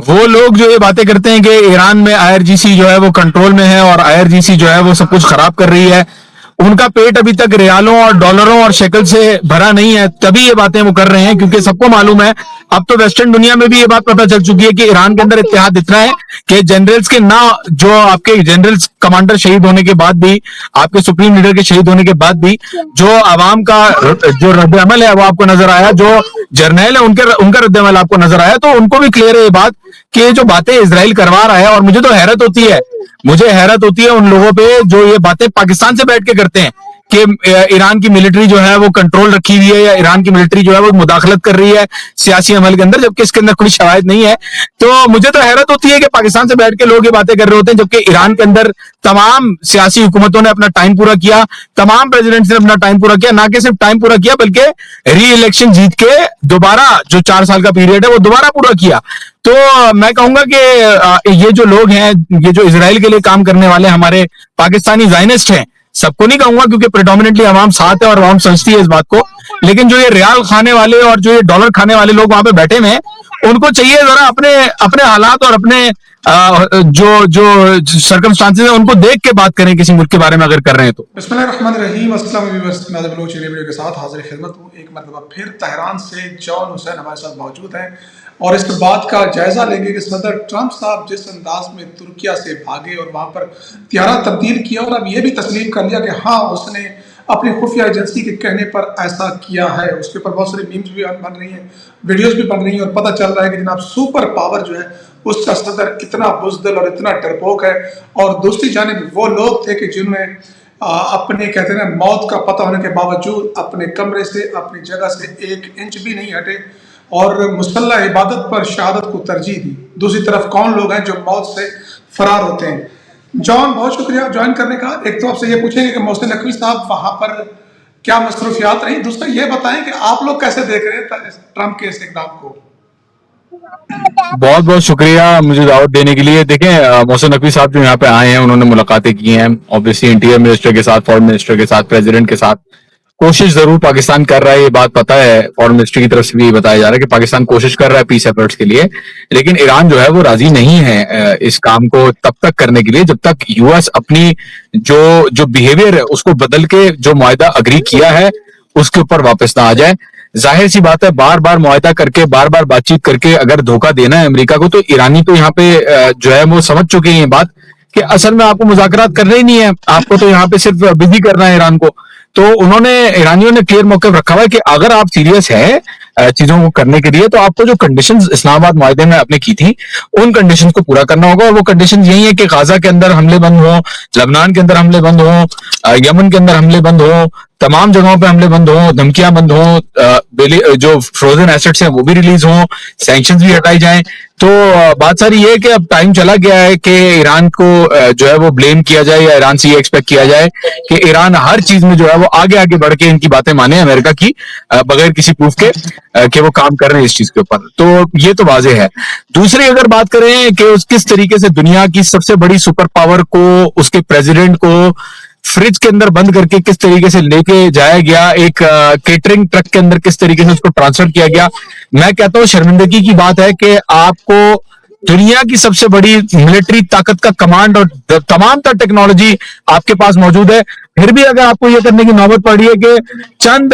वो लोग जो ये बातें करते हैं कि ईरान में आईआरजीसी जो है वो कंट्रोल में है और आईआरजीसी जो है वो सब कुछ खराब कर रही है, उनका पेट अभी तक रियालों और डॉलरों और शेकल से भरा नहीं है, तभी ये बातें वो कर रहे हैं। क्योंकि सबको मालूम है, अब तो वेस्टर्न दुनिया में भी ये बात पता चल चुकी है कि ईरान के अंदर इत्तेहाद इतना है कि जनरल्स के ना, जो आपके जनरल्स कमांडर शहीद होने के बाद भी, आपके सुप्रीम लीडर के शहीद होने के बाद भी जो आवाम का जो रद्द-ए-अमल है वो आपको नजर आया, जो जर्नैल है उनका रद्द-ए-अमल आपको नजर आया, तो उनको भी क्लियर है ये बात कि ये जो बातें इजराइल करवा रहा है। और मुझे तो हैरत होती है, मुझे हैरत होती है उन लोगों पे जो ये बातें पाकिस्तान से बैठ के करते हैं कि ईरान की मिलिट्री जो है वो कंट्रोल रखी हुई है या ईरान की मिलिट्री जो है वो मुदाखलत कर रही है सियासी अमल के अंदर, जबकि इसके अंदर कोई शवाहिद नहीं है। तो मुझे तो हैरत होती है कि पाकिस्तान से बैठ के लोग ये बातें कर रहे होते हैं, जबकि ईरान के अंदर तमाम सियासी हुकूमतों ने अपना टाइम पूरा किया, तमाम प्रेसिडेंट्स ने अपना टाइम पूरा किया, ना कि सिर्फ टाइम पूरा किया बल्कि री इलेक्शन जीत के दोबारा जो 4 साल का पीरियड है वो दोबारा पूरा किया। तो मैं कहूंगा कि ये जो लोग हैं, ये जो इजराइल के लिए काम करने वाले हमारे पाकिस्तानी ज़ायनिस्ट हैं, सबको नहीं कहूंगा क्योंकि प्रेडोमिनेटली अवाम साथ है और अवाम समझती है इस बात को, लेकिन जो ये रियाल खाने वाले और जो ये डॉलर खाने वाले लोग वहां पे बैठे हुए हैं, उनको चाहिए जरा अपने अपने हालात और अपने जो जो सर्कमस्टांसेस है उनको देख के बात करें किसी मुल्क के बारे में अगर कर रहे हैं तो। बिस्मिल्लाहिर्रहमानिर्रहीम, अस्सलाम वालेकुम। मैं बलोच वीडियो के साथ हाजिर खिदमत हूँ। एक मरतबा फिर तेहरान से जॉन हुसैन हमारे साथ मौजूद हैं और इस बात का जायजा लेंगे कि सदर ट्रंप साहब जिस अंदाज में तुर्किया से भागे और वहां पर त्यारा तब्दील किया और अब ये भी तस्लीम कर लिया कि हाँ उसने अपनी खुफिया एजेंसी के कहने पर ऐसा किया है। उसके ऊपर बहुत सारी मीम्स भी बन रही हैं, वीडियोस भी बन रही हैं और पता चल रहा है कि जनाब सुपर पावर जो है उसका सदर इतना बुज़दिल और इतना डरपोक है। और दूसरी जानिब वो लोग थे कि जिन्होंने अपने कहते हैं मौत का पता होने के बावजूद अपने कमरे से अपनी जगह से 1 इंच भी नहीं हटे और मुसल्लह इबादत पर शहादत को तरजीह दी। दूसरी तरफ कौन लोग हैं जो मौत से फरार होते हैं। जॉन, बहुत शुक्रिया ज्वाइन करने का। एक तो आपसे ये पूछेंगे कि मोहसिन नकवी साहब वहां पर क्या मसरूफियात रही, दूसरा ये बताएं कि आप लोग कैसे देख रहे हैं ट्रंप के इस इक़दाम को। बहुत बहुत शुक्रिया मुझे दावत देने के लिए। देखें, मोहसिन नकवी साहब जो यहाँ पे आए हैं उन्होंने मुलाकातें की हैं, ऑब्वियसली इंटीरियर मिनिस्टर के साथ, फॉरेन मिनिस्टर के साथ, प्रेसिडेंट के साथ। कोशिश जरूर पाकिस्तान कर रहा है, ये बात पता है, फॉरेन मिनिस्ट्री की तरफ से भी ये बताया जा रहा है कि पाकिस्तान कोशिश कर रहा है पीस एफर्ट्स के लिए, लेकिन ईरान जो है वो राजी नहीं है इस काम को तब तक करने के लिए जब तक यूएस अपनी जो जो बिहेवियर है उसको बदल के जो मुआहदा अग्री किया है उसके ऊपर वापस ना आ जाए। जाहिर सी बात है, बार बार मुआहदा करके, बार बार बातचीत करके अगर धोखा देना है अमेरिका को, तो ईरानी तो यहाँ पे जो है वो समझ चुके हैं ये बात कि असल में आपको मुज़ाकरात करने ही नहीं है, आपको तो यहाँ पे सिर्फ बिजी करना है ईरान को। तो उन्होंने, ईरानियों ने क्लियर मौक़िफ़ रखा हुआ है कि अगर आप सीरियस है चीजों को करने के लिए तो आपको जो कंडीशंस इस्लामाबाद मुआहदे में आपने की थी उन कंडीशंस को पूरा करना होगा। और वो कंडीशंस यही है कि गाजा के अंदर हमले बंद हो, लबनान के अंदर हमले बंद हो, यमन के अंदर हमले बंद हो, तमाम जगहों पे हमले बंद हो, धमकियां बंद हो, जो फ्रोजन एसेट्स हैं वो भी रिलीज हो, सैंक्शंस भी हटाई जाएं। तो बात सारी ये है कि अब टाइम चला गया है कि ईरान को जो है वो ब्लेम किया जाए या ईरान से ये एक्सपेक्ट किया जाए कि ईरान हर चीज में जो है वो आगे आगे बढ़ के इनकी बातें माने अमेरिका की, बगैर किसी प्रूफ के कि वो काम कर रहे हैं इस चीज के ऊपर। तो ये तो वाज़ेह है। दूसरी अगर बात करें कि किस तरीके से दुनिया की सबसे बड़ी सुपर पावर को, उसके प्रेसिडेंट को फ्रिज के अंदर बंद करके किस तरीके से लेके जाया गया, एक केटरिंग ट्रक के अंदर किस तरीके से उसको ट्रांसफर किया गया, मैं कहता हूँ शर्मिंदगी की बात है कि आपको दुनिया की सबसे बड़ी मिलिट्री ताकत का कमांड और तमाम तर टेक्नोलॉजी आपके पास मौजूद है, फिर भी अगर आपको ये करने की नौबत पड़ी है कि चंद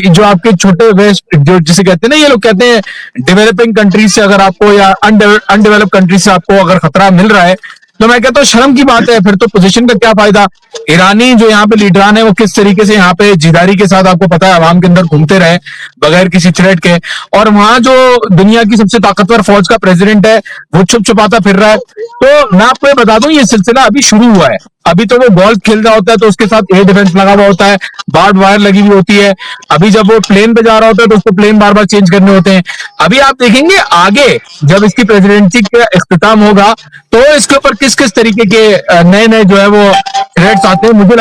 जो आपके छोटे वेस्ट, जो जिसे कहते हैं ना, ये लोग कहते हैं डेवलपिंग कंट्रीज से अगर आपको या अनडेवलप्ड कंट्रीज से आपको अगर खतरा मिल रहा है, तो मैं कहता हूँ शर्म की बात है। फिर तो पोजीशन का क्या फायदा। ईरानी जो यहाँ पे लीडरान है वो किस तरीके से यहाँ पे जिदारी के साथ, आपको पता है, आवाम के अंदर घूमते रहे बगैर किसी थ्रेट के, और वहां जो दुनिया की सबसे ताकतवर फौज का प्रेसिडेंट है वो छुप छुपाता फिर रहा है। तो मैं आपको ये बता दूं, ये सिलसिला अभी शुरू हुआ है। अभी तो वो गोल्फ खेल रहा होता है तो उसके साथ एयर डिफेंस लगा हुआ होता है, बार्ड वायर लगी हुई होती है। अभी जब वो प्लेन पे जा रहा होता है तो उसको प्लेन बार बार चेंज करने होते हैं। अभी आप देखेंगे आगे जब इसकी प्रेसिडेंसी का इख्तिताम होगा तो इसके ऊपर किस किस तरीके के नए नए जो है वो थ्रेट्स आते हैं। मुझे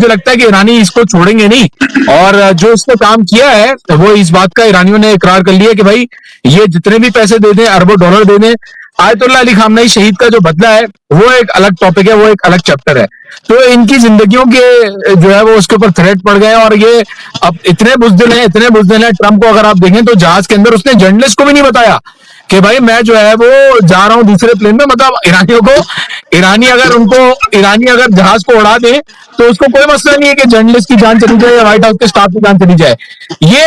लगता है कि ईरानी इसको छोड़ेंगे नहीं, और जो इसने काम किया है वो इस बात का ईरानियों ने इकरार कर लिया कि भाई ये जितने भी पैसे दे दें, अरबों डॉलर दे दें, आयतुल्लाह अली खामनेई शहीद का जो बदला है वो एक अलग टॉपिक है, वो एक अलग चैप्टर है। तो इनकी जिंदगियों के जो है वो उसके ऊपर थ्रेट पड़ गए और ये अब इतने बुज़दिल हैं, इतने बुज़दिल हैं। ट्रंप को अगर आप देखें तो जहाज के अंदर उसने जर्नलिस्ट को भी नहीं बताया कि भाई मैं जो है वो जा रहा हूं दूसरे प्लेन में, मतलब ईरानियों को, ईरानी अगर जहाज को उड़ा दे तो उसको कोई मसला नहीं है कि जर्नलिस्ट की जान चली जाए या व्हाइट हाउस के स्टाफ की जान चली जाए। ये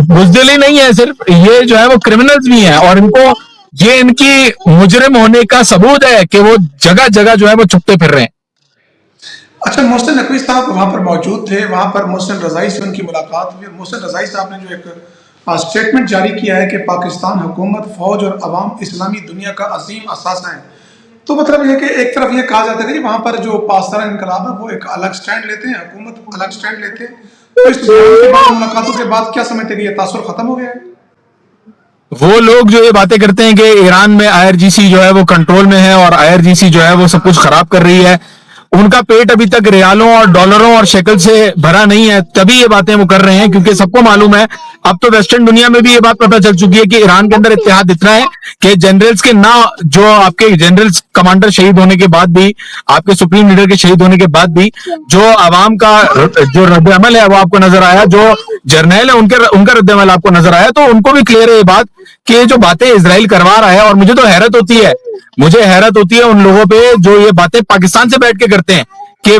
बुजदिली नहीं है सिर्फ, ये जो है वो क्रिमिनल्स भी हैं, और इनको, ये इनकी मुजरिम होने का सबूत है कि वो जगह जगह जो है वो छुपते फिर रहे हैं। अच्छा, मोहसिन नकवी साहब वहाँ पर मौजूद थे, वहाँ पर मोहसिन रज़ाई से उनकी मुलाकात हुई। मोहसिन रज़ाई साहब ने जो एक स्टेटमेंट जारी किया है कि पाकिस्तान हुकूमत, फ़ौज और अवाम इस्लामी दुनिया का अजीम असासा है। तो मतलब ये कि एक तरफ ये कहा जाता है कि वहाँ पर जो पाकिस्तान इनकलाब है वो एक अलग स्टैंड लेते हैं, हुकूमत अलग स्टैंड लेते हैं। तो इस बयान के बाद, मुलाकातों के बाद क्या समझते हैं कि ये तासुर खत्म हो गया है? वो लोग जो ये बातें करते हैं कि ईरान में आईआरजीसी जो है वो कंट्रोल में है और आईआरजीसी जो है वो सब कुछ खराब कर रही है, उनका पेट अभी तक रियालों और डॉलरों और शेकल से भरा नहीं है, तभी ये बातें वो कर रहे हैं। क्योंकि सबको मालूम है, अब तो वेस्टर्न दुनिया में भी ये बात पता चल चुकी है कि ईरान के अंदर इत्तेहाद इतना है कि जनरल्स के ना, जो आपके जनरल्स कमांडर शहीद होने के बाद भी, आपके सुप्रीम लीडर के शहीद होने के बाद भी जो आवाम का जो रद्द अमल है वो आपको नजर आया, जो जर्नैल है उनका रद्द अमल आपको नजर आया, तो उनको भी क्लियर है ये बात कि ये जो बातें इसराइल करवा रहा है। और मुझे हैरत होती है उन लोगों पे जो ये बातें पाकिस्तान से बैठ के करते हैं कि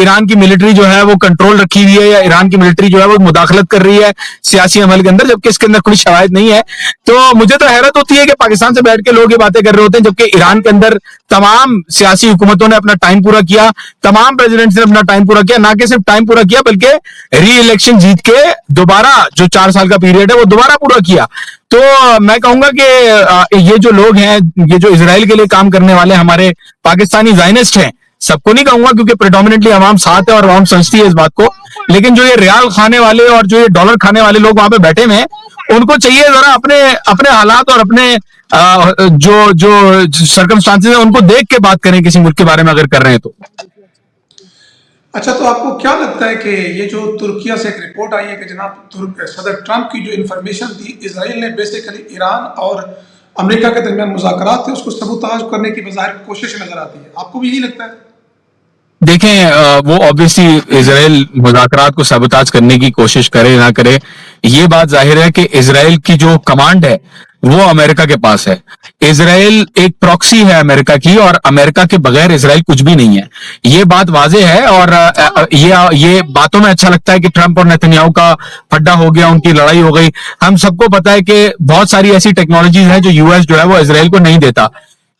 ईरान की मिलिट्री जो है वो कंट्रोल रखी हुई है, या ईरान की मिलिट्री जो है वो मुदाखलत कर रही है सियासी अमल के अंदर, जबकि इसके अंदर कोई शवाहिद नहीं है। तो मुझे तो हैरत होती है कि पाकिस्तान से बैठ के लोग ये बातें कर रहे होते हैं, जबकि ईरान के अंदर तमाम सियासी हुकूमतों ने अपना टाइम पूरा किया, तमाम प्रेसिडेंट्स ने अपना टाइम पूरा किया, ना कि सिर्फ टाइम पूरा किया बल्कि री इलेक्शन जीत के दोबारा जो 4 साल का पीरियड है वो दोबारा पूरा किया। तो मैं कहूंगा कि ये जो लोग हैं, ये जो इसराइल के लिए काम करने वाले हमारे पाकिस्तानी जायनिस्ट हैं, सबको नहीं कहूंगा क्योंकि प्रेडोमिनेटली अवाम साथ है और अवाम समझती है इस बात को, लेकिन जो ये रियाल खाने वाले और जो ये डॉलर खाने वाले लोग वहां पे बैठे हुए हैं, उनको चाहिए जरा अपने अपने हालात और अपने जो जो सर्कमस्टांसेस है उनको देख के बात करें किसी मुल्क के बारे में अगर कर रहे हैं तो। अच्छा, तो आपको क्या लगता है कि ये जो तुर्किया से एक रिपोर्ट आई है कि जनाब सदर ट्रंप की जो इंफॉर्मेशन थी, इसराइल ने बेसिकली ईरान और अमेरिका के दरमियान मुज़ाकरात थे, उसको सबूताज करने की बज़ाहिर कोशिश नजर आती है। आपको भी यही लगता है? देखें, वो ऑब्वियसली इसराइल मुज़ाकरात को सबूताज करने की कोशिश करे ना करे, ये बात जाहिर है कि इसराइल की जो कमांड है वो अमेरिका के पास है। इसराइल एक प्रॉक्सी है अमेरिका की, और अमेरिका के बगैर इसराइल कुछ भी नहीं है, ये बात वाजे है। और ये बातों में अच्छा लगता है कि ट्रंप और नेतन्याहू का फड्डा हो गया, उनकी लड़ाई हो गई। हम सबको पता है कि बहुत सारी ऐसी टेक्नोलॉजीज हैं जो यूएस जो है वो इसराइल को नहीं देता।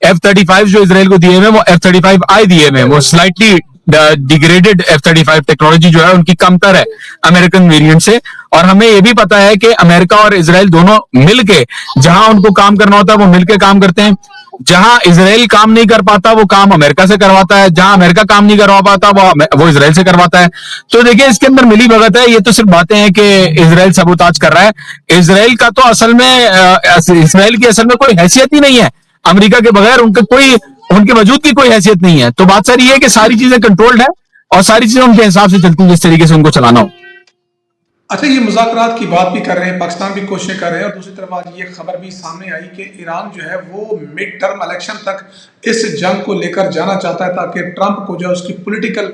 F-35 जो इसराइल को दिए हुए वो F-35I दिए हुए, वो स्लाइटली डिग्रेडेड F-35 टेक्नोलॉजी जो है उनकी कमतर है अमेरिकन वेरिएंट से। और हमें यह भी पता है कि अमेरिका और इसराइल दोनों मिलके जहां उनको काम करना होता है वो मिलके काम करते हैं। जहां इसराइल काम नहीं कर पाता वो काम अमेरिका से करवाता है, जहां अमेरिका काम नहीं करवा पाता वो इसराइल से करवाता है। तो देखिए, इसके अंदर मिली भगत है, ये तो सिर्फ बातें हैं कि इसराइल सबूताज कर रहा है। इसराइल का तो असल में इसराइल की असल में कोई हैसियत ही नहीं है, अमेरिका के बगैर उनके वजूद की कोई हैसियत नहीं है। तो बात सारी ये है कि सारी चीजें कंट्रोल्ड है और सारी चीजें उनके हिसाब से चलती है जिस तरीके से उनको चलाना हो। अच्छा, ये मुज़ाकरात की बात भी कर रहे हैं, पाकिस्तान भी कोशिशें कर रहे हैं, और दूसरी तरफ आज ये खबर भी सामने आई कि ईरान जो है वो मिड टर्म इलेक्शन तक इस जंग को लेकर जाना चाहता है ताकि ट्रंप को जो है उसकी पॉलिटिकल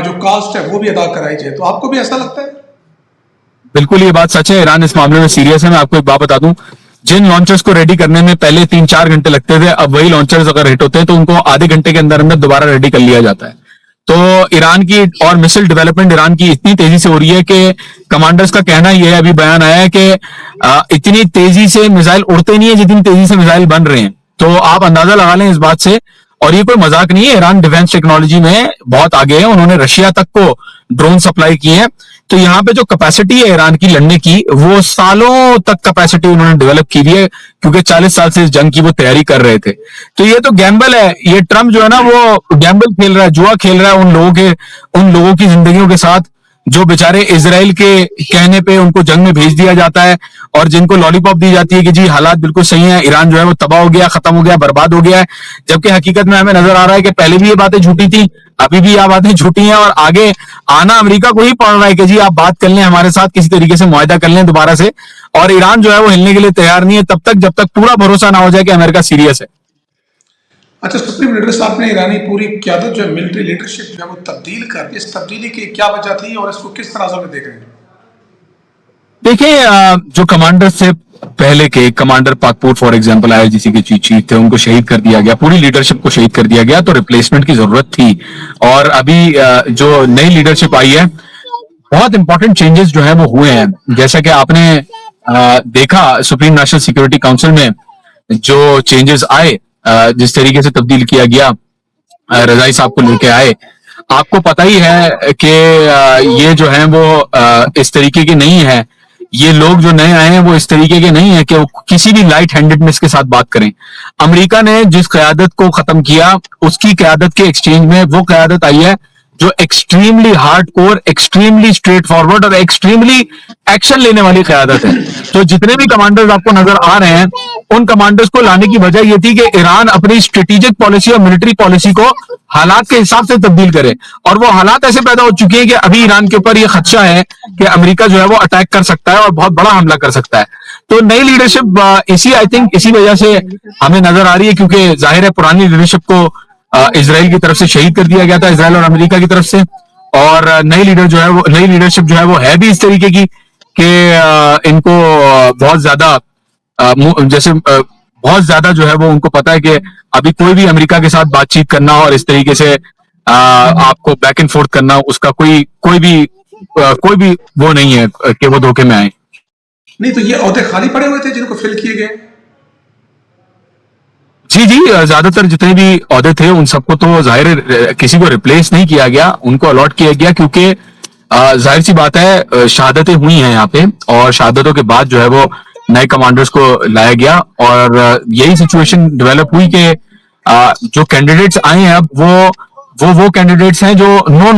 जो कास्ट है वो भी अदा कराई जाए। तो आपको भी ऐसा लगता है? बिल्कुल, ये बात सच है, ईरान इस मामले में सीरियस है। मैं आपको एक बात बता दूं, जिन लॉन्चर्स को रेडी करने में पहले 3-4 घंटे लगते थे, अब वही लॉन्चर्स अगर हिट होते हैं तो उनको आधे घंटे के अंदर अंदर दोबारा रेडी कर लिया जाता है। तो ईरान की और मिसाइल डेवलपमेंट ईरान की इतनी तेजी से हो रही है कि कमांडर्स का कहना यह है, अभी बयान आया है कि इतनी तेजी से मिसाइल उड़ते नहीं है जितनी तेजी से मिसाइल बन रहे हैं। तो आप अंदाजा लगा लें इस बात से, और ये कोई मजाक नहीं है, ईरान डिफेंस टेक्नोलॉजी में बहुत आगे है, उन्होंने रशिया तक को ड्रोन सप्लाई किए हैं। तो यहाँ पे जो कैपेसिटी है ईरान की लड़ने की, वो सालों तक कैपेसिटी उन्होंने डेवलप की है, क्योंकि 40 साल से इस जंग की वो तैयारी कर रहे थे। तो ये तो गैम्बल है, ये ट्रम्प जो है ना वो गैम्बल खेल रहा है, जुआ खेल रहा है उन लोगों की जिंदगियों के साथ जो बेचारे इजराइल के कहने पे उनको जंग में भेज दिया जाता है, और जिनको लॉलीपॉप दी जाती है कि जी हालात बिल्कुल सही है, ईरान जो है वो तबाह हो गया, खत्म हो गया, बर्बाद हो गया है। जबकि हकीकत में हमें नजर आ रहा है कि पहले भी ये बातें झूठी थी, अभी भी ये बातें झूठी हैं, और आगे आना अमेरिका को ही पड़ रहा है कि जी आप बात कर लें हमारे साथ, किसी तरीके से मुआहदा कर लें दोबारा से। और ईरान जो है वो हिलने के लिए तैयार नहीं है तब तक जब तक पूरा भरोसा ना हो जाए कि अमेरिका सीरियस है। अच्छा, सुप्रीम लीडर साहब ने ईरानी पूरी क्यादत जो है, मिलिट्री लीडरशिप जो है वो तब्दील कर दी। इस तब्दीली की क्या वजह थी और इसको किस तरह से देख रहे हैं? देखिए, जो कमांडर्स थे पहले के कमांडर पाकपुर फॉर एग्जांपल आईआरजीसी के चीफ थे, उनको शहीद कर दिया गया, पूरी लीडरशिप को शहीद कर दिया गया, तो रिप्लेसमेंट की जरूरत थी। और अभी जो नई लीडरशिप आई है, बहुत इंपॉर्टेंट चेंजेस जो है वो हुए हैं। जैसा कि आपने देखा सुप्रीम नेशनल सिक्योरिटी काउंसिल में जो चेंजेस आए, जिस तरीके से तब्दील किया गया, रजाई साहब को लेके आए, आपको पता ही है कि ये जो है वो इस तरीके के नहीं है। ये लोग जो नए आए हैं वो इस तरीके के नहीं है कि वो किसी भी लाइट हैंडेडनेस के साथ बात करें। अमेरिका ने जिस क़यादत को खत्म किया, उसकी क़यादत के एक्सचेंज में वो क़यादत आई है जो extremely hard core, extremely straight forward और एक्सट्रीमली एक्शन लेने वाली क़यादत है। तो जितने भी कमांडर्स आपको नजर आ रहे हैं, उन कमांडर्स को लाने की वजह यह थी कि ईरान अपनी स्ट्रेटेजिक पॉलिसी और मिलिट्री पॉलिसी को हालात के हिसाब से तब्दील करे। और वो हालात ऐसे पैदा हो चुके हैं कि अभी ईरान के ऊपर यह खदशा है कि अमेरिका जो है वो अटैक कर सकता है और बहुत बड़ा हमला कर सकता है। तो नई लीडरशिप आई थिंक इसी वजह से हमें नजर आ रही है, क्योंकि जाहिर है पुरानी लीडरशिप को इजराइल की तरफ से शहीद कर दिया गया था, इजराइल और अमेरिका की तरफ से। और नई लीडरशिप जो है वो है भी इस तरीके की कि इनको बहुत ज्यादा बहुत ज्यादा जो है वो उनको पता है कि अभी कोई भी अमेरिका के साथ बातचीत करना और इस तरीके से आपको बैक एंड फोर्थ करना, उसका कोई भी वो नहीं है कि वो धोखे में आए। नहीं, तो ये ओहदे खाली पड़े हुए थे जिनको फिल किए गए? जी, ज्यादातर जितने भी ओहदे थे उन सबको तो जाहिर किसी को रिप्लेस नहीं किया गया, उनको अलॉट किया गया, क्योंकि जाहिर सी बात है शहादतें हुई हैं यहाँ पे, और शहादतों के बाद जो है वो नए कमांडर्स को लाया गया। और यही सिचुएशन डेवलप हुई कि जो कैंडिडेट्स आए हैं अब वो कैंडिडेट्स हैं जो नो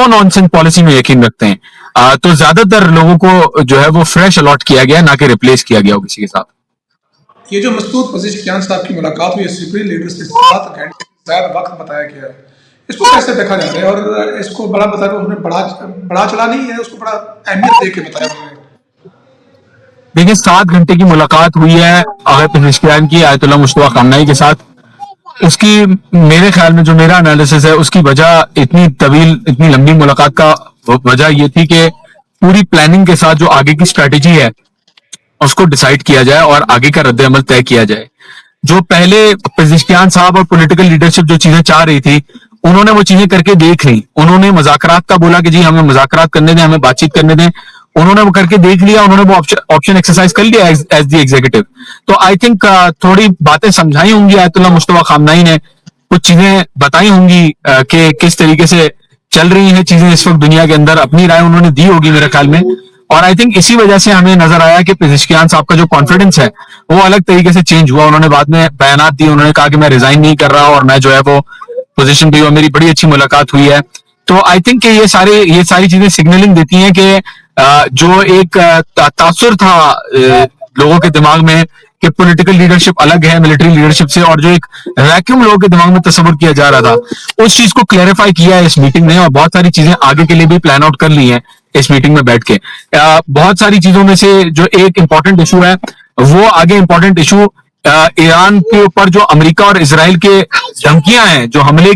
नॉनसेंस पॉलिसी में यकीन रखते हैं। तो ज्यादातर लोगों को जो है वो फ्रेश अलॉट किया गया, ना कि रिप्लेस किया गया हो किसी के साथ। ये जो मसूद पज़ेश्कियान साहब की मुलाकात हुई सुप्रीम लीडर्स के 7 घंटे से ज्यादा वक्त बताया गया है, इसको कैसे देखा जाता है? और इसको बड़ा बताया, उन्होंने बड़ा चला नहीं है, उसको बड़ा अहमियत दे के बताया उन्होंने। देखिए, 7 घंटे की मुलाकात हुई है आगे पज़ेश्कियान की आयतुल्लाह मुस्तफा खामनेई के साथ। उसकी मेरे ख्याल में जो मेरा एनालिसिस है, उसकी वजह इतनी लंबी मुलाकात का वजह ये थी कि पूरी प्लानिंग के साथ जो आगे की स्ट्रेटेजी है उसको डिसाइड किया जाए और आगे का रद्द अमल तय किया जाए। जो पहले पज़ेश्कियान साहब और पॉलिटिकल लीडरशिप जो चीजें चाह रही थी, उन्होंने वो चीजें करके देख ली। उन्होंने मुज़ाकरात का बोला कि जी हमें मुज़ाकरात करने दें, हमें बातचीत करने दें, उन्होंने वो करके देख लिया, उन्होंने वो ऑप्शन एक्सरसाइज कर लिया एज द एग्जीक्यूटिव। तो आई थिंक थोड़ी बातें समझाई होंगी आयतुल्लाह मुस्तफा खामनेई ने, कुछ चीजें बताई होंगी कि किस तरीके से चल रही हैं चीजें इस वक्त दुनिया के अंदर, अपनी राय उन्होंने दी होगी मेरे ख्याल में। और आई थिंक इसी वजह से हमें नजर आया कि पज़ेश्कियान साहब का जो कॉन्फिडेंस है वो अलग तरीके से चेंज हुआ। उन्होंने बाद में बयानात दिए, उन्होंने कहा कि मैं रिजाइन नहीं कर रहा और मैं जो है वो पोजीशन पे हूं, मेरी बड़ी अच्छी मुलाकात हुई है। तो आई थिंक कि ये सारी चीजें सिग्नलिंग देती हैं कि जो एक तासुर था लोगों के दिमाग में कि पॉलिटिकल लीडरशिप अलग है मिलिट्री लीडरशिप से, और जो एक वैक्यूम लोगों के दिमाग में तस्वुर किया जा रहा था, उस चीज को क्लैरिफाई किया है इस मीटिंग ने, और बहुत सारी चीजें आगे के लिए भी प्लान आउट कर ली हैं इस मीटिंग में बैठ के। बहुत सारी चीजों में से जो एक इंपॉर्टेंट इशू है, वो आगे इंपॉर्टेंट इशू ईरान के ऊपर जो अमेरिका और इसराइल के धमकियां हैं, जो हमले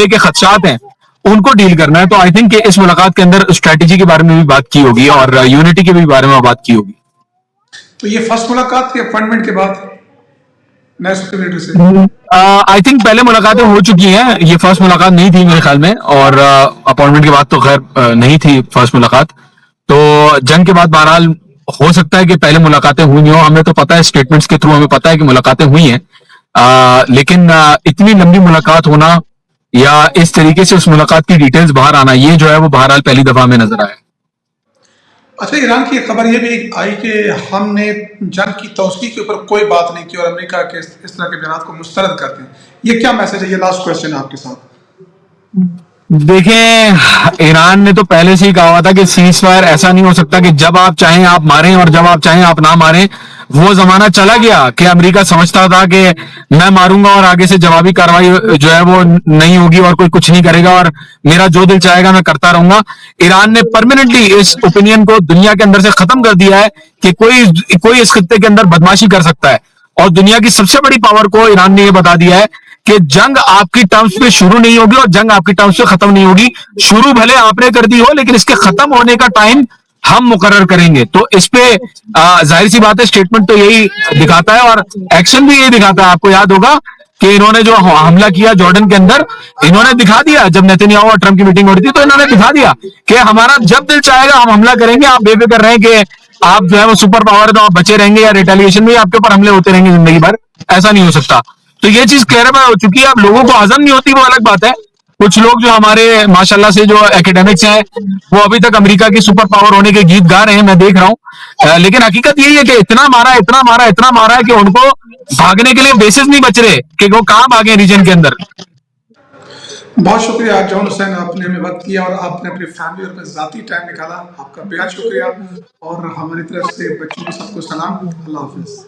के खदशात हैं, उनको डील करना है। तो आई थिंक इस मुलाकात के अंदर स्ट्रेटेजी के बारे में भी बात की होगी और यूनिटी के भी बारे में बात की होगी। तो ये फर्स्ट मुलाकात थी अपॉइंटमेंट के बाद नए सुप्रीम लीडर से? आई थिंक पहले मुलाकातें हो चुकी हैं, ये फर्स्ट मुलाकात नहीं थी मेरे ख्याल में, और अपॉइंटमेंट के बाद तो खैर नहीं थी फर्स्ट मुलाकात। तो जंग के बाद बहरहाल हो सकता है कि पहले मुलाकातें हुई नहीं हो, हमें तो पता है स्टेटमेंट्स के थ्रू हमें पता है कि मुलाकातें हुई हैं, लेकिन इतनी लंबी मुलाकात होना या इस तरीके से उस मुलाकात की डिटेल्स बाहर आना, ये जो है वो बहरहाल पहली दफा में नजर आया। अच्छा, ईरान की खबर ये भी आई कि हमने जंग की तौसीक़ के ऊपर कोई बात नहीं की और अमेरिका के इस तरह के बयान को मुस्तरद करते हैं, ये क्या मैसेज है? ये लास्ट क्वेश्चन है आपके साथ। देखें, ईरान ने तो पहले से ही कहा हुआ था कि सीज फायर ऐसा नहीं हो सकता कि जब आप चाहें आप मारें और जब आप चाहें आप ना मारें। वो जमाना चला गया कि अमेरिका समझता था कि मैं मारूंगा और आगे से जवाबी कार्रवाई जो है वो नहीं होगी और कोई कुछ नहीं करेगा और मेरा जो दिल चाहेगा मैं करता रहूंगा। ईरान ने परमानेंटली इस ओपिनियन को दुनिया के अंदर से खत्म कर दिया है कि कोई इस खित्ते के अंदर बदमाशी कर सकता है, और दुनिया की सबसे बड़ी पावर को ईरान ने यह बता दिया है कि जंग आपकी टर्म्स पे शुरू नहीं होगी और जंग आपकी टर्म्स पे खत्म नहीं होगी। शुरू भले आपने कर दी हो, लेकिन इसके खत्म होने का टाइम हम मुकर्रर करेंगे। तो इस पे जाहिर सी बात है, स्टेटमेंट तो यही दिखाता है और एक्शन भी यही दिखाता है। आपको याद होगा कि इन्होंने जो हमला किया जॉर्डन के अंदर, इन्होंने दिखा दिया, जब नेतन्याहू और ट्रंप की मीटिंग हो रही थी तो इन्होंने दिखा दिया कि हमारा जब दिल चाहेगा हम हमला करेंगे। आप बेफिक्र रहें कि आप जो है वो सुपर पावर है तो आप बचे रहेंगे, या रिटेलिएशन में आपके ऊपर हमले होते रहेंगे जिंदगी भर, ऐसा नहीं हो सकता। तो ये चीज क्लियर हो चुकी है। अब लोगों को हजम नहीं होती वो अलग बात है। कुछ लोग जो हमारे माशाल्लाह से जो एकेडमिक्स हैं, वो अभी तक अमेरिका की सुपर पावर होने के गीत गा रहे हैं, मैं देख रहा हूं। लेकिन हकीकत यही है कि इतना मारा, इतना मारा, इतना मारा है कि उनको भागने के लिए बेसिस नहीं बच रहे कि वो कहां भागे रीजन के अंदर। बहुत शुक्रिया जॉन हुसैन, आपने हमें वक्त किया और आपने अपनी फैमिली और अपने ज़ाती टाइम निकाला। आपका बेहद शुक्रिया और हमारी तरफ से बच्चों को सबको सलाम। अल्लाह हाफिज़।